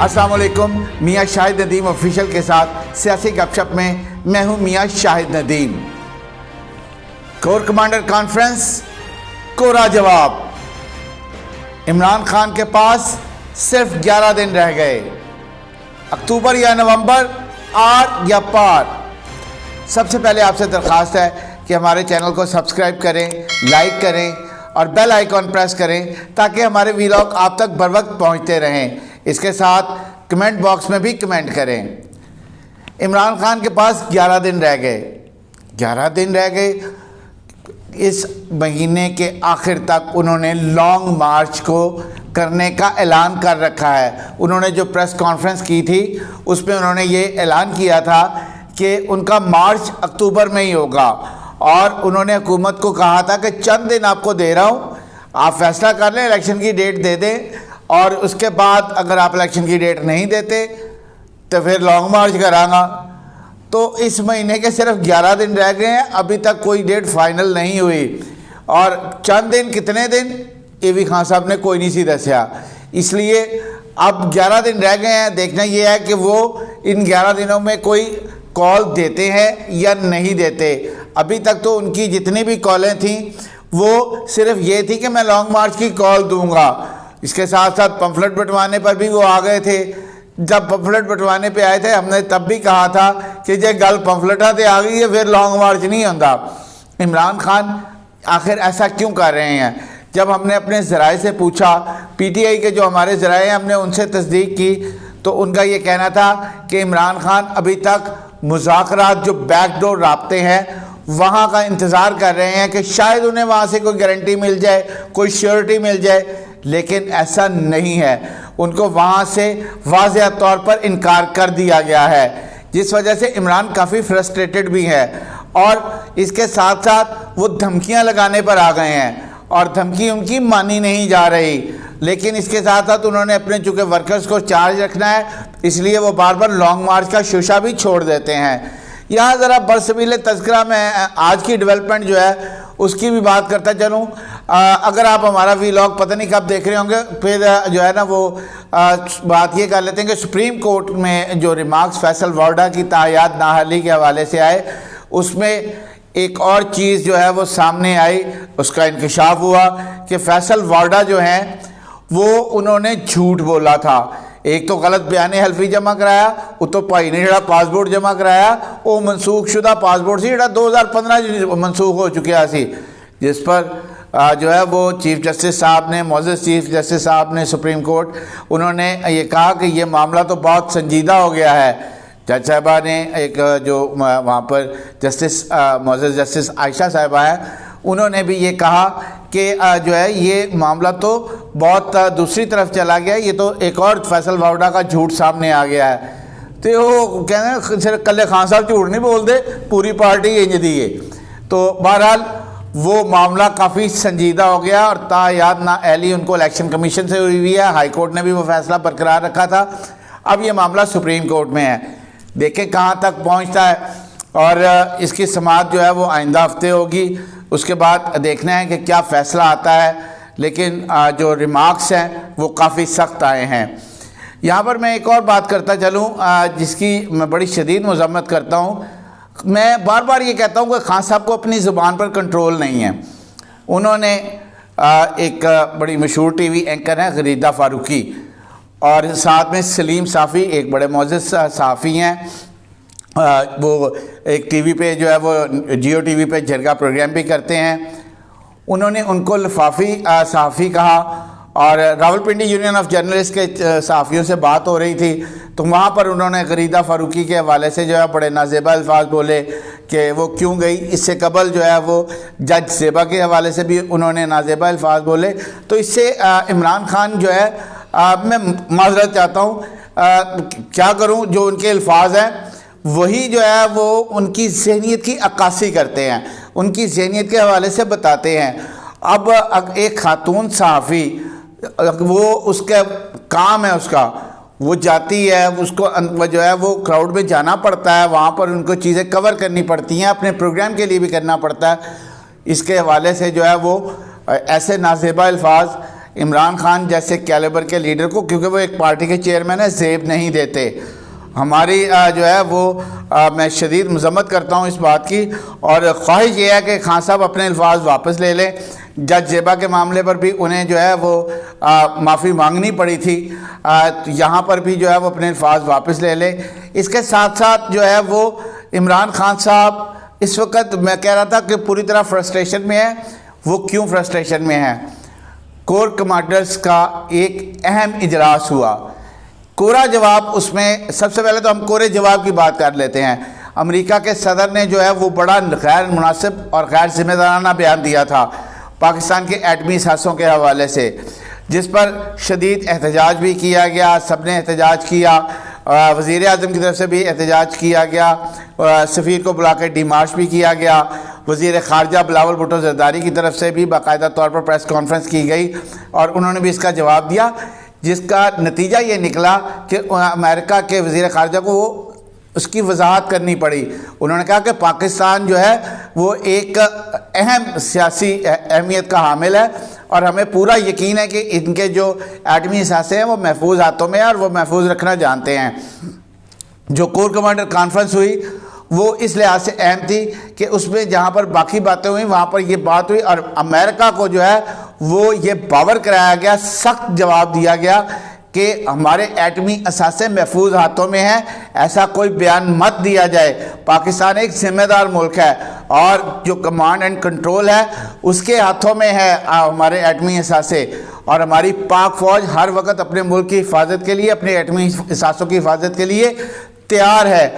السلام علیکم. میاں شاہد ندیم آفیشیل کے ساتھ سیاسی گپ شپ میں میں ہوں میاں شاہد ندیم. کور کمانڈر کانفرنس کورا جواب. عمران خان کے پاس صرف 11 دن رہ گئے. اکتوبر یا نومبر، آر یا پار. سب سے پہلے آپ سے درخواست ہے کہ ہمارے چینل کو سبسکرائب کریں، لائک کریں اور بیل آئیکن پریس کریں تاکہ ہمارے ویلاگ آپ تک بر وقت پہنچتے رہیں. اس کے ساتھ کمنٹ باکس میں بھی کمنٹ کریں. عمران خان کے پاس 11 دن رہ گئے. 11 دن رہ گئے. اس مہینے کے آخر تک انہوں نے لانگ مارچ کو کرنے کا اعلان کر رکھا ہے. انہوں نے جو پریس کانفرنس کی تھی اس میں انہوں نے یہ اعلان کیا تھا کہ ان کا مارچ اکتوبر میں ہی ہوگا، اور انہوں نے حکومت کو کہا تھا کہ چند دن آپ کو دے رہا ہوں، آپ فیصلہ کر لیں، الیکشن کی ڈیٹ دے دیں، اور اس کے بعد اگر آپ الیکشن کی ڈیٹ نہیں دیتے تو پھر لانگ مارچ کراں گا. تو اس مہینے کے صرف 11 دن رہ گئے ہیں، ابھی تک کوئی ڈیٹ فائنل نہیں ہوئی. اور چند دن کتنے دن اے وی خان صاحب نے کوئی نہیں سی دسیا. اس لیے اب 11 دن رہ گئے ہیں. دیکھنا یہ ہے کہ وہ ان 11 دنوں میں کوئی کال دیتے ہیں یا نہیں دیتے. ابھی تک تو ان کی جتنی بھی کالیں تھیں وہ صرف یہ تھی کہ میں لانگ مارچ کی کال دوں گا. اس کے ساتھ ساتھ پمفلٹ بٹوانے پر بھی وہ آ گئے تھے. جب پمفلٹ بٹوانے پہ آئے تھے ہم نے تب بھی کہا تھا کہ یہ گل پمفلٹاں تے آ گئی ہے، پھر لانگ مارچ نہیں ہوتا. عمران خان آخر ایسا کیوں کر رہے ہیں؟ جب ہم نے اپنے ذرائع سے پوچھا، پی ٹی آئی کے جو ہمارے ذرائع ہیں، ہم نے ان سے تصدیق کی تو ان کا یہ کہنا تھا کہ عمران خان ابھی تک مذاکرات جو بیک ڈور رابطے ہیں وہاں کا انتظار کر رہے ہیں کہ شاید انہیں وہاں سے کوئی گارنٹی مل جائے، کوئی شیورٹی مل جائے، لیکن ایسا نہیں ہے. ان کو وہاں سے واضح طور پر انکار کر دیا گیا ہے، جس وجہ سے عمران کافی فرسٹریٹڈ بھی ہے. اور اس کے ساتھ ساتھ وہ دھمکیاں لگانے پر آ گئے ہیں، اور دھمکی ان کی مانی نہیں جا رہی. لیکن اس کے ساتھ ساتھ انہوں نے اپنے چونکہ ورکرز کو چارج رکھنا ہے، اس لیے وہ بار بار لانگ مارچ کا شوشہ بھی چھوڑ دیتے ہیں. یہاں ذرا برسبیل تذکرہ میں آج کی ڈیولپمنٹ جو ہے اس کی بھی بات کرتا چلوں. اگر آپ ہمارا ویلاگ پتہ نہیں کب دیکھ رہے ہوں گے، پھر جو ہے نا وہ بات یہ کر لیتے ہیں کہ سپریم کورٹ میں جو ریمارکس فیصل وارڈا کی تاحیات نااہلی کے حوالے سے آئے، اس میں ایک اور چیز جو ہے وہ سامنے آئی، اس کا انکشاف ہوا کہ فیصل وارڈا جو ہیں وہ انہوں نے جھوٹ بولا تھا. ایک تو غلط بیان حلفی جمع کرایا، وہ تو بھائی نے جڑا پاسپورٹ جمع کرایا وہ منسوخ شدہ پاسپورٹ سی جڑا 2015 منسوخ ہو چکیا سی، جس پر جو ہے وہ چیف جسٹس صاحب نے، معزز چیف جسٹس صاحب نے سپریم کورٹ، انہوں نے یہ کہا کہ یہ معاملہ تو بہت سنجیدہ ہو گیا ہے. جج صاحبہ نے ایک جو وہاں پر جسٹس معزز جسٹس عائشہ صاحبہ ہیں، انہوں نے بھی یہ کہا کہ جو ہے یہ معاملہ تو بہت دوسری طرف چلا گیا، یہ تو ایک اور فیصل وارڈا کا جھوٹ سامنے آ گیا ہے. تو وہ کہتے ہیں صرف کلے خان صاحب جھوٹ نہیں بول دے، پوری پارٹی انج دی ہے. تو بہرحال وہ معاملہ کافی سنجیدہ ہو گیا، اور تا یاد نا اہلی ان کو الیکشن کمیشن سے ہوئی ہے. ہائی کورٹ نے بھی وہ فیصلہ برقرار رکھا تھا. اب یہ معاملہ سپریم کورٹ میں ہے، دیکھیں کہاں تک پہنچتا ہے. اور اس کی سماعت جو ہے وہ آئندہ ہفتے ہوگی. اس کے بعد دیکھنا ہے کہ کیا فیصلہ آتا ہے. لیکن جو ریمارکس ہیں وہ کافی سخت آئے ہیں. یہاں پر میں ایک اور بات کرتا چلوں جس کی میں بڑی شدید مذمت کرتا ہوں. میں بار بار یہ کہتا ہوں کہ خان صاحب کو اپنی زبان پر کنٹرول نہیں ہے. انہوں نے ایک بڑی مشہور ٹی وی اینکر ہیں غریدہ فاروقی، اور ساتھ میں سلیم صافی ایک بڑے معزز صحافی ہیں. وہ ایک ٹی وی پہ جو ہے وہ جیو ٹی وی پہ جرگہ پروگرام بھی کرتے ہیں. انہوں نے ان کو لفافی صحافی کہا، اور راولپنڈی یونین آف جرنلسٹ کے صحافیوں سے بات ہو رہی تھی تو وہاں پر انہوں نے غریدہ فاروقی کے حوالے سے جو ہے بڑے نازیبہ الفاظ بولے کہ وہ کیوں گئی. اس سے قبل جو ہے وہ جج زیبا کے حوالے سے بھی انہوں نے نازیبہ الفاظ بولے. تو اس سے عمران خان جو ہے میں معذرت چاہتا ہوں، کیا کروں، جو ان کے الفاظ ہیں وہی جو ہے وہ ان کی ذہنیت کی عکاسی کرتے ہیں، ان کی ذہنیت کے حوالے سے بتاتے ہیں. اب ایک خاتون صحافی، وہ اس کا کام ہے، اس کا وہ جاتی ہے، اس کو جو ہے وہ کراؤڈ میں جانا پڑتا ہے، وہاں پر ان کو چیزیں کور کرنی پڑتی ہیں، اپنے پروگرام کے لیے بھی کرنا پڑتا ہے. اس کے حوالے سے جو ہے وہ ایسے نازیبہ الفاظ عمران خان جیسے کیلیبر کے لیڈر کو، کیونکہ وہ ایک پارٹی کے چیئرمین ہیں، زیب نہیں دیتے۔ ہماری جو ہے وہ میں شدید مذمت کرتا ہوں اس بات کی، اور خواہش یہ ہے کہ خان صاحب اپنے الفاظ واپس لے لیں۔ جج زیبا کے معاملے پر بھی انہیں جو ہے وہ معافی مانگنی پڑی تھی، یہاں پر بھی جو ہے وہ اپنے الفاظ واپس لے لیں۔ اس کے ساتھ ساتھ جو ہے وہ عمران خان صاحب اس وقت، میں کہہ رہا تھا کہ پوری طرح فرسٹریشن میں ہے۔ وہ کیوں فرسٹریشن میں ہے؟ کور کمانڈرز کا ایک اہم اجلاس ہوا، کورا جواب۔ اس میں سب سے پہلے تو ہم کورے جواب کی بات کر لیتے ہیں۔ امریکہ کے صدر نے جو ہے وہ بڑا غیر مناسب اور غیر ذمہ دارانہ بیان دیا تھا پاکستان کے ایٹمی اثاثوں کے حوالے سے، جس پر شدید احتجاج بھی کیا گیا، سب نے احتجاج کیا، وزیر اعظم کی طرف سے بھی احتجاج کیا گیا، سفیر کو بلا کے ڈیمارش بھی کیا گیا، وزیر خارجہ بلاول بھٹو زرداری کی طرف سے بھی باقاعدہ طور پر پریس کانفرنس کی گئی اور انہوں نے بھی اس کا جواب دیا، جس کا نتیجہ یہ نکلا کہ امریکہ کے وزیر خارجہ کو اس کی وضاحت کرنی پڑی۔ انہوں نے کہا کہ پاکستان جو ہے وہ ایک اہم سیاسی اہمیت کا حامل ہے اور ہمیں پورا یقین ہے کہ ان کے جو ایٹمی اثاثے ہیں وہ محفوظ ہاتھوں میں ہیں اور وہ محفوظ رکھنا جانتے ہیں۔ جو کور کمانڈر کانفرنس ہوئی وہ اس لحاظ سے اہم تھی کہ اس میں جہاں پر باقی باتیں ہوئیں وہاں پر یہ بات ہوئی اور امریکہ کو جو ہے وہ یہ باور کرایا گیا، سخت جواب دیا گیا کہ ہمارے ایٹمی اثاثے محفوظ ہاتھوں میں ہیں، ایسا کوئی بیان مت دیا جائے۔ پاکستان ایک ذمہ دار ملک ہے اور جو کمانڈ اینڈ کنٹرول ہے اس کے ہاتھوں میں ہے ہمارے ایٹمی اثاثے، اور ہماری پاک فوج ہر وقت اپنے ملک کی حفاظت کے لیے، اپنے ایٹمی اثاثوں کی حفاظت کے لیے تیار ہے۔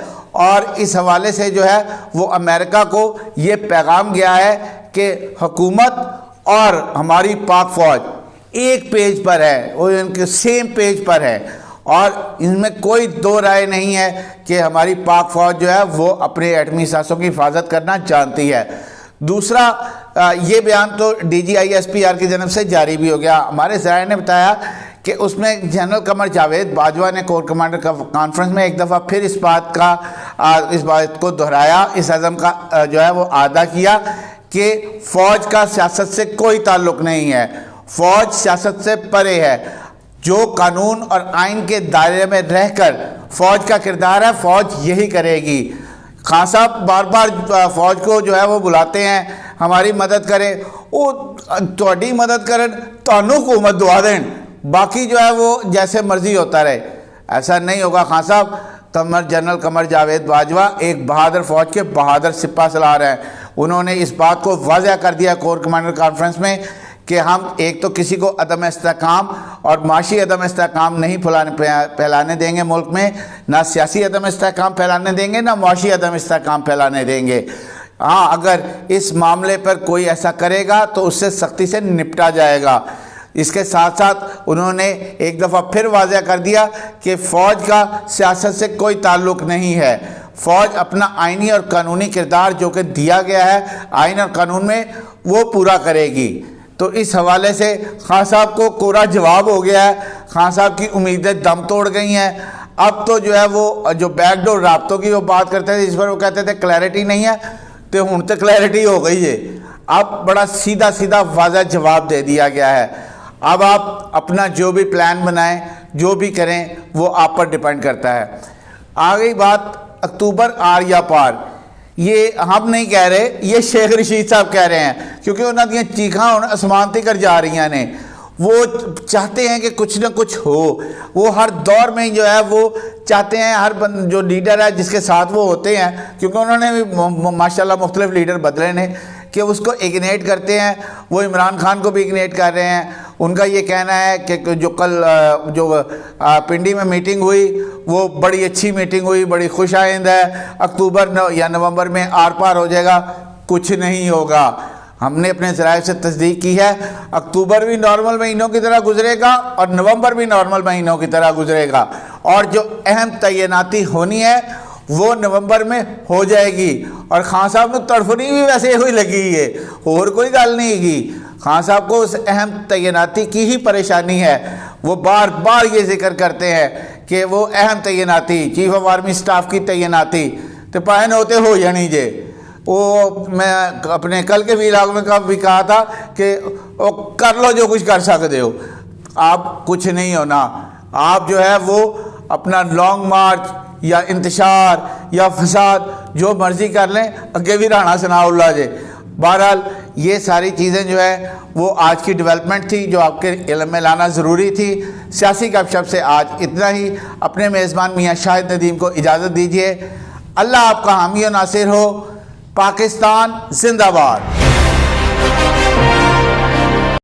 اور اس حوالے سے جو ہے وہ امریکہ کو یہ پیغام گیا ہے کہ حکومت اور ہماری پاک فوج ایک پیج پر ہے، وہ ان کے سیم پیج پر ہے اور ان میں کوئی دو رائے نہیں ہے کہ ہماری پاک فوج جو ہے وہ اپنے ایٹمی اثاثوں کی حفاظت کرنا جانتی ہے۔ دوسرا، یہ بیان تو D G I S P R کی جانب سے جاری بھی ہو گیا۔ ہمارے ذرائع نے بتایا کہ اس میں جنرل قمر جاوید باجوہ نے کور کمانڈر کانفرنس میں ایک دفعہ پھر اس بات کو دہرایا، اس عزم کا جو ہے وہ اعادہ کیا کہ فوج کا سیاست سے کوئی تعلق نہیں ہے، فوج سیاست سے پرے ہے، جو قانون اور آئین کے دائرے میں رہ کر فوج کا کردار ہے فوج یہی کرے گی۔ خان صاحب بار بار فوج کو جو ہے وہ بلاتے ہیں ہماری مدد کرے، وہ تہاڈی مدد کرن تانوں حکومت دعا دین، باقی جو ہے وہ جیسے مرضی ہوتا رہے، ایسا نہیں ہوگا۔ خان صاحب جنرل قمر جاوید باجوہ ایک بہادر فوج کے بہادر سپہ سالار ہیں، انہوں نے اس بات کو واضح کر دیا کور کمانڈر کانفرنس میں کہ ہم ایک تو کسی کو عدم استحکام اور معاشی عدم استحکام نہیں پھیلانے دیں گے ملک میں، نہ سیاسی عدم استحکام پھیلانے دیں گے، نہ معاشی عدم استحکام پھیلانے دیں گے۔ ہاں، اگر اس معاملے پر کوئی ایسا کرے گا تو اس سے سختی سے نپٹا جائے گا۔ اس کے ساتھ ساتھ انہوں نے ایک دفعہ پھر واضح کر دیا کہ فوج کا سیاست سے کوئی تعلق نہیں ہے، فوج اپنا آئینی اور قانونی کردار جو کہ دیا گیا ہے آئین اور قانون میں وہ پورا کرے گی۔ تو اس حوالے سے خان صاحب کو کورا جواب ہو گیا ہے، خان صاحب کی امیدیں دم توڑ گئی ہیں۔ اب تو جو ہے وہ جو بیک ڈور رابطوں کی وہ بات کرتے تھے، جس پر وہ کہتے تھے کلیئرٹی نہیں ہے، تو ہن تو کلیئرٹی ہو گئی ہے، اب بڑا سیدھا سیدھا واضح جواب دے دیا گیا ہے۔ اب آپ اپنا جو بھی پلان بنائیں، جو بھی کریں، وہ آپ پر ڈیپینڈ کرتا ہے۔ آگئی بات اکتوبر آر یا پار، یہ ہم نہیں کہہ رہے، یہ شیخ رشید صاحب کہہ رہے ہیں، کیونکہ انہوں نے چیخاں اسمان تک جا رہی ہیں، وہ چاہتے ہیں کہ کچھ نہ کچھ ہو، وہ ہر دور میں جو ہے وہ چاہتے ہیں، ہر جو لیڈر ہے جس کے ساتھ وہ ہوتے ہیں، کیونکہ انہوں نے بھی ماشاءاللہ مختلف لیڈر بدلے نے، کہ اس کو اگنیٹ کرتے ہیں۔ وہ عمران خان کو بھی اگنیٹ کر رہے ہیں۔ ان کا یہ کہنا ہے کہ جو کل جو پنڈی میں میٹنگ ہوئی وہ بڑی اچھی میٹنگ ہوئی، بڑی خوش آئند ہے، اکتوبر یا نومبر میں آر پار ہو جائے گا۔ کچھ نہیں ہوگا، ہم نے اپنے ذرائع سے تصدیق کی ہے، اکتوبر بھی نارمل مہینوں کی طرح گزرے گا اور نومبر بھی نارمل مہینوں کی طرح گزرے گا، اور جو اہم تعیناتی ہونی ہے وہ نومبر میں ہو جائے گی۔ اور خان صاحب نے تڑفنی بھی ویسے ہوئی لگی ہے، اور کوئی گل نہیں کی۔ خان صاحب کو اس اہم تعیناتی کی ہی پریشانی ہے، وہ بار بار یہ ذکر کرتے ہیں کہ وہ اہم تعیناتی چیف آف آرمی سٹاف کی تعیناتی تو پائن ہوتے ہو جانی جے، وہ میں اپنے کل کے ویلاگ میں بھی کہا تھا کہ کر لو جو کچھ کر سکتے ہو، آپ کچھ نہیں ہونا، آپ جو ہے وہ اپنا لانگ مارچ یا انتشار یا فساد جو مرضی کر لیں، اگے بھی رہنا ثناء اللہ جے۔ بہرحال یہ ساری چیزیں جو ہے وہ آج کی ڈیولپمنٹ تھی جو آپ کے علم میں لانا ضروری تھی۔ سیاسی گپ شپ سے آج اتنا ہی۔ اپنے میزبان میاں شاہد ندیم کو اجازت دیجیے۔ اللہ آپ کا حامی و ناصر ہو۔ پاکستان زندہ باد۔